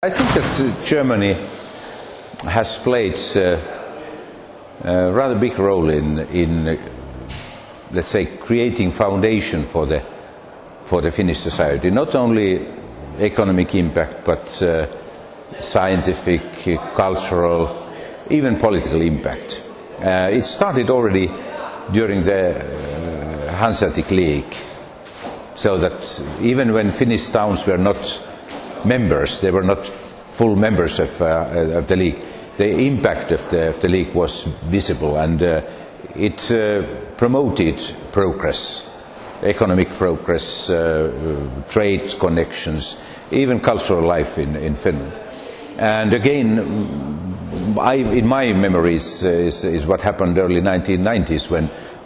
I think that Germany has played a rather big role in let's say, creating foundation for the Finnish society. Not only economic impact, but scientific, cultural, even political impact. It started already during the Hanseatic League, so that even when Finnish towns were not members, they were not full members of the league, the impact of the league was visible, and it promoted progress, economic progress, trade connections, even cultural life in Finland. And again, in my memories is what happened early 1990s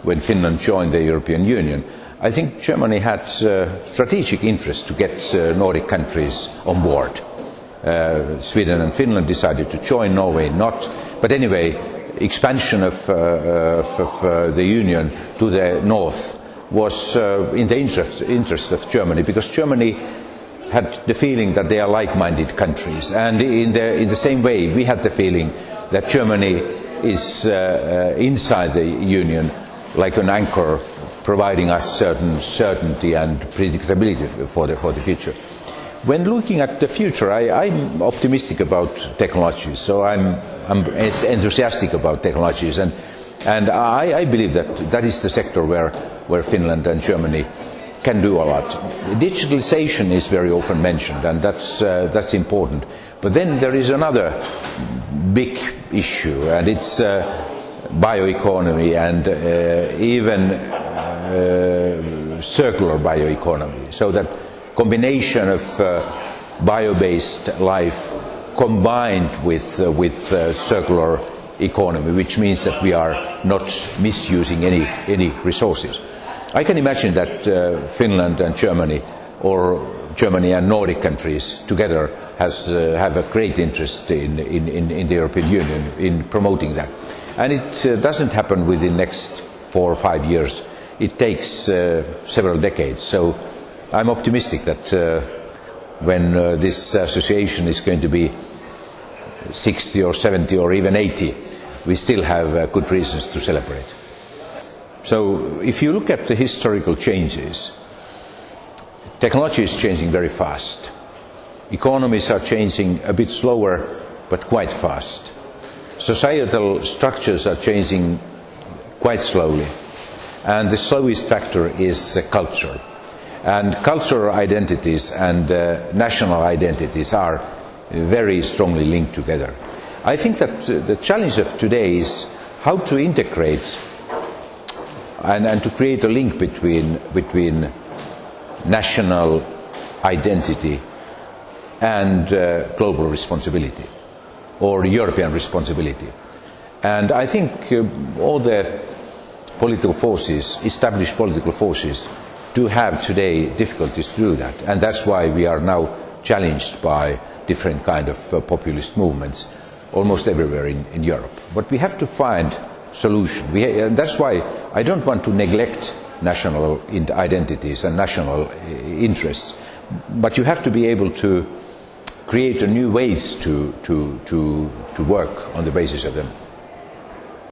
when Finland joined the European Union. I think Germany had strategic interest to get Nordic countries on board. Sweden and Finland decided to join, Norway not. But anyway, expansion of the Union to the north was in the interest of Germany, because Germany had the feeling that they are like-minded countries, and in the same way we had the feeling that Germany is inside the Union like an anchor, providing us certain certainty and predictability for the future. When looking at the future, I'm optimistic about technology, so I'm enthusiastic about technologies, and I believe that is the sector where Finland and Germany can do a lot. Digitalization is very often mentioned, and that's important. But then there is another big issue, and it's bioeconomy and even circular bioeconomy. So that combination of bio-based life combined with circular economy, which means that we are not misusing any resources. I can imagine that Finland and Germany, or Germany and Nordic countries together, have a great interest in the European Union in promoting that. And it doesn't happen within the next 4 or 5 years. It takes several decades. So I'm optimistic that when this association is going to be 60 or 70 or even 80, we still have good reasons to celebrate. So if you look at the historical changes, technology is changing very fast. Economies are changing a bit slower, but quite fast. Societal structures are changing quite slowly. And the slowest factor is culture. And cultural identities and national identities are very strongly linked together. I think that the challenge of today is how to integrate and to create a link between national identity and global responsibility, or European responsibility. And I think all the political forces, established political forces, do have today difficulties to do that. And that's why we are now challenged by different kind of populist movements almost everywhere in Europe. But we have to find solution. And that's why I don't want to neglect national identities and national interests, but you have to be able to create new ways to work on the basis of them.